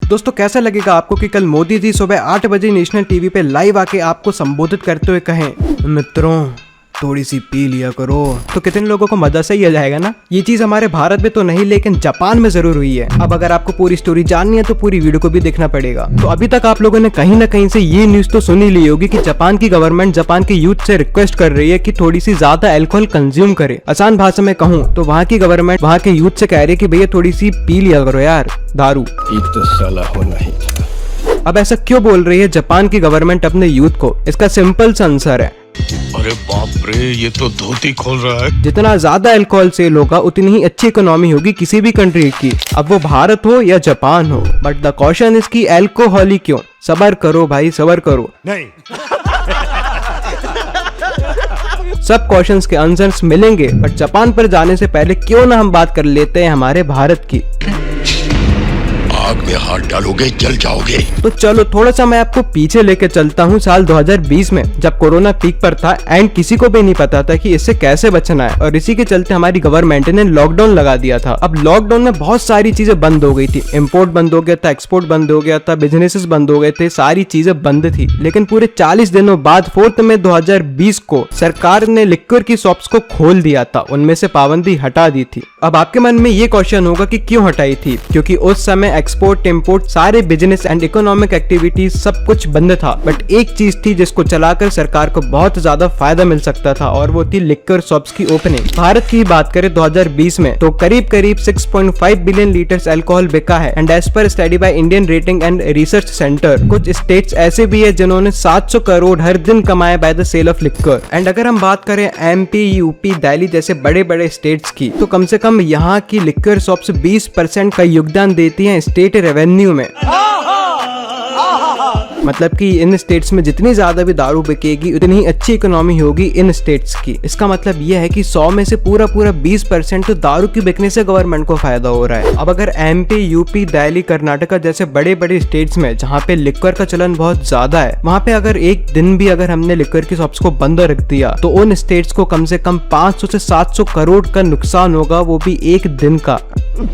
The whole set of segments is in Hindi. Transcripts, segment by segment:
दोस्तों कैसा लगेगा आपको कि कल मोदी जी सुबह 8 बजे नेशनल टीवी पे लाइव आके आपको संबोधित करते हुए कहें, मित्रों थोड़ी सी पी लिया करो। तो कितने लोगों को मजा से ही आ जाएगा ना। ये चीज हमारे भारत में तो नहीं लेकिन जापान में जरूर हुई है। अब अगर आपको पूरी स्टोरी जाननी है तो पूरी वीडियो को भी देखना पड़ेगा। तो अभी तक आप लोगों ने कहीं ना कहीं से ये न्यूज तो सुनी ली होगी कि जापान की गवर्नमेंट जापान के यूथ से रिक्वेस्ट कर रही है कि थोड़ी सी ज्यादा अल्कोहल कंज्यूम करे। आसान भाषा में कहूँ तो वहाँ की गवर्नमेंट वहाँ के यूथ से कह रही है कि भैया थोड़ी सी पी लिया करो यार दारू। तो साला होना ही था। अब ऐसा क्यों बोल रही है जापान की गवर्नमेंट अपने यूथ को? इसका सिंपल सा आंसर है, अरे बाप रे, ये तो धोती खोल रहा है। जितना ज्यादा अल्कोहल सेल होगा उतनी ही अच्छी इकोनॉमी होगी किसी भी कंट्री की, अब वो भारत हो या जापान हो। बट द क्वेश्चन इज की अल्कोहल ही क्यों? सबर करो भाई, सबर करो। नहीं सब क्वेश्चंस के आंसर्स मिलेंगे, बट जापान पर जाने से पहले क्यों ना हम बात कर लेते हैं हमारे भारत की। आग में हाथ डालोगे जल जाओगे। तो चलो थोड़ा सा मैं आपको पीछे लेके चलता हूँ साल 2020 में, जब कोरोना पीक पर था एंड किसी को भी नहीं पता था कि इससे कैसे बचना है, और इसी के चलते हमारी गवर्नमेंट ने लॉकडाउन लगा दिया था। अब लॉकडाउन में बहुत सारी चीजें बंद हो गई थी, इम्पोर्ट बंद हो गया था, एक्सपोर्ट बंद हो गया था, बिजनेसेस बंद हो गए थे, सारी चीजें बंद थी। लेकिन पूरे 40 दिनों बाद 4 मई 2020 को सरकार ने लिक्वर की शॉप्स को खोल दिया था, उनमें से पाबंदी हटा दी थी। अब आपके मन में ये क्वेश्चन होगा कि क्यों हटाई थी? क्योंकि उस समय एक्सपोर्ट इंपोर्ट सारे बिजनेस एंड इकोनॉमिक एक्टिविटीज सब कुछ बंद था। बट एक चीज थी जिसको चलाकर सरकार को बहुत ज्यादा फायदा मिल सकता था, और वो थी लिक्वर शॉप्स की ओपनिंग। भारत की बात करें 2020 में तो करीब 6.5 बिलियन लीटर्स अल्कोहल बिका है। And as per study by Indian rating and research centre, कुछ स्टेट्स ऐसे भी है जिन्होंने 700 करोड़ हर दिन कमाए by the sale of liquor. And अगर हम बात करें MP, UP, दिल्ली जैसे बड़े बड़े स्टेट्स की, तो कम से कम यहाँ की लिक्वर शॉप्स 20% का योगदान देती हैं स्टेट रेवेन्यू में। मतलब कि इन स्टेट्स में जितनी ज्यादा भी दारू बिकेगी उतनी ही अच्छी इकोनॉमी होगी इन स्टेट्स की। इसका मतलब यह है कि 100 में से पूरा 20% तो दारू की बिकने से गवर्नमेंट को फायदा हो रहा है। अब अगर MP, UP, दिल्ली, कर्नाटका जैसे बड़े बड़े स्टेट्स में जहाँ पे लिक्वर का चलन बहुत ज्यादा है, वहाँ पे अगर एक दिन भी अगर हमने लिक्वर की शॉप्स को बंद रख दिया तो उन स्टेट्स को कम से कम 500 से 700 करोड़ का नुकसान होगा, वो भी एक दिन का।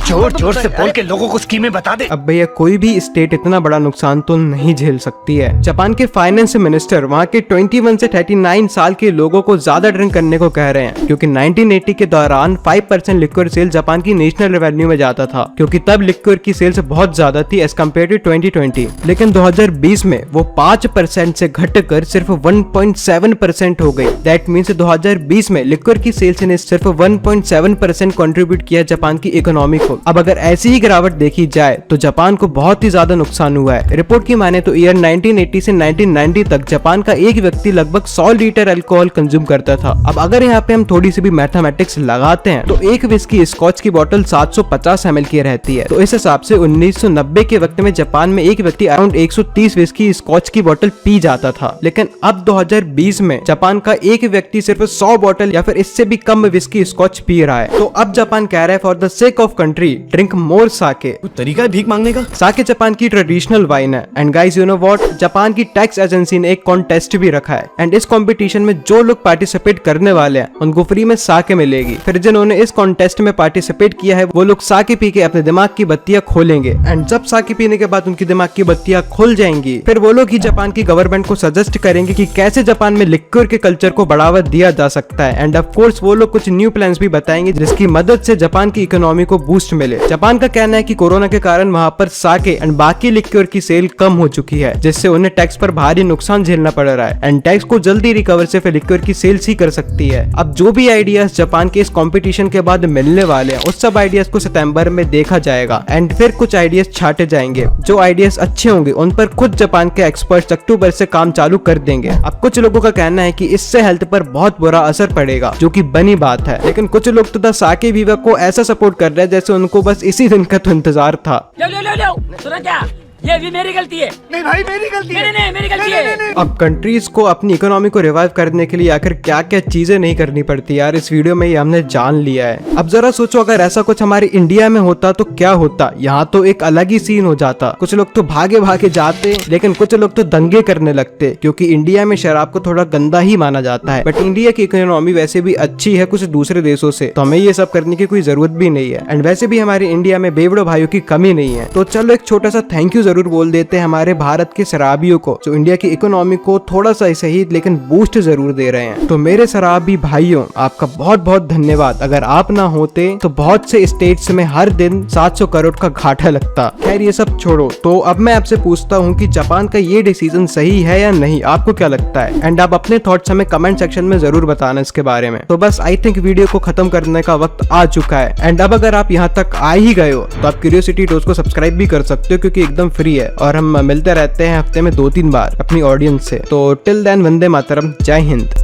जोर जोर से बोल के लोगों को स्कीमें बता दे। अब भैया कोई भी स्टेट इतना बड़ा नुकसान तो नहीं झेल सकती है। जापान के फाइनेंस मिनिस्टर वहाँ के 21 से 39 साल के लोगों को ज्यादा ड्रिंक करने को कह रहे हैं, क्योंकि 1980 के दौरान 5% लिक्वर सेल जापान की नेशनल रेवेन्यू में जाता था, क्योंकि तब लिक्वर की सेल्स बहुत ज्यादा थी एज कम्पेयर टू 2020। लेकिन 2020 में वो 5% से घटकर सिर्फ 1.7% हो गई। दैट मीन्स 2020 में लिक्वर की सेल्स ने सिर्फ 1.7% कंट्रीब्यूट किया जापान की इकोनॉमी को। अब अगर ऐसी ही गिरावट देखी जाए तो जापान को बहुत ही ज्यादा नुकसान हुआ है। रिपोर्ट की माने तो ईयर 1980 से 1990 तक जापान का एक व्यक्ति लगभग 100 लीटर अल्कोहल कंज्यूम करता था। अब अगर यहाँ पे हम थोड़ी सी भी मैथमेटिक्स लगाते हैं तो एक विस्की स्कॉच की बोतल 750 ml की रहती है। तो इस हिसाब से 1990 के वक्त में जापान में एक व्यक्ति अराउंड 130 विस्की स्कॉच की बोतल पी जाता था। लेकिन अब 2020 में जापान का एक व्यक्ति सिर्फ 100 बोतल या फिर इससे भी कम विस्की स्कॉच पी रहा है। तो अब जापान कह रहा है for the sake of country drink more sake. तरीका है भीख मांगने का। साके जापान की ट्रेडिशनल वाइन है। And guys you know what, Japan की टैक्स एजेंसी ने एक कॉन्टेस्ट भी रखा है, एंड इस कंपटीशन में जो लोग पार्टिसिपेट करने वाले हैं उनको फ्री में साके मिलेगी। फिर जिन्होंने इस कॉन्टेस्ट में पार्टिसिपेट किया है वो लोग साके पी के अपने दिमाग की बत्तियां खोलेंगे। एंड जब साके पीने के बाद उनकी दिमाग की बत्तियां खुल जाएंगी, फिर वो लोग ही जापान की गवर्नमेंट को सजेस्ट करेंगे कि कैसे जापान में लिक्वर के कल्चर को बढ़ावा दिया जा सकता है। एंड ऑफ कोर्स वो लोग कुछ न्यू प्लान्स भी बताएंगे जिसकी मदद से जापान की इकोनॉमी को बूस्ट मिले। जापान का कहना है कि कोरोना के कारण वहाँ पर साके एंड बाकी लिक्वर की सेल कम हो चुकी है, जिससे उन्हें टैक्स पर भारी नुकसान झेलना पड़ रहा है। एंड टैक्स को जल्दी रिकवर सिर्फ लिक्वर की सेल्स ही कर सकती है। अब जो भी आइडियाज जापान के इस कंपटीशन के बाद मिलने वाले हैं उस सब आइडियाज को सितंबर में देखा जाएगा, एंड फिर कुछ आइडियाज छाटे जाएंगे। जो आइडियाज अच्छे होंगे उन पर खुद जापान के एक्सपर्ट्स अक्टूबर से काम चालू कर देंगे। अब कुछ लोगों का कहना है कि इससे हेल्थ पर बहुत बुरा असर पड़ेगा, जो कि बनी बात है। लेकिन कुछ लोग तो साके विवा को ऐसा सपोर्ट कर रहे हैं जैसे उनको बस इसी दिन का तो इंतजार था। सुना क्या? ये भी मेरी गलती है। नहीं भाई मेरी गलती है। नहीं मेरी गलती है। अब कंट्रीज को अपनी इकोनॉमी को रिवाइव करने के लिए आखिर क्या क्या चीजें नहीं करनी पड़ती यार, इस वीडियो में ये हमने जान लिया है। अब जरा सोचो अगर ऐसा कुछ हमारे इंडिया में होता तो क्या होता। यहाँ तो एक अलग ही सीन हो जाता। कुछ लोग तो भागे भागे जाते, लेकिन कुछ लोग तो दंगे करने लगते, क्योंकि इंडिया में शराब को थोड़ा गंदा ही माना जाता है। बट इंडिया की इकोनॉमी वैसे भी अच्छी है कुछ दूसरे देशों से, तो हमें ये सब करने की कोई जरूरत भी नहीं है। एंड वैसे भी हमारे इंडिया में बेवड़ो भाइयों की कमी नहीं है। तो चलो एक छोटा सा थैंक यू जरूर बोल देते हैं हमारे भारत के शराबियों को, जो इंडिया की इकोनॉमी को थोड़ा सा सही लेकिन बूस्ट जरूर दे रहे हैं। तो मेरे शराबी भाइयों, आपका बहुत बहुत धन्यवाद। अगर आप ना होते तो बहुत से स्टेट्स में हर दिन 700 करोड़ का घाटा लगता। खैर ये सब छोड़ो, तो अब मैं आपसे पूछता हूँ कि जापान का ये डिसीजन सही है या नहीं, आपको क्या लगता है? एंड आप अपने थॉट्स हमें कमेंट सेक्शन में जरूर बताना इसके बारे में। तो बस आई थिंक वीडियो को खत्म करने का वक्त आ चुका है। एंड अब अगर आप यहाँ तक आ ही गए हो तो आप क्यूरियोसिटी डोज को सब्सक्राइब भी कर सकते हो, क्योंकि एकदम फ्री है और हम मिलते रहते हैं हफ्ते में 2-3 बार अपनी ऑडियंस से। तो टिल देन वंदे मातरम, जय हिंद।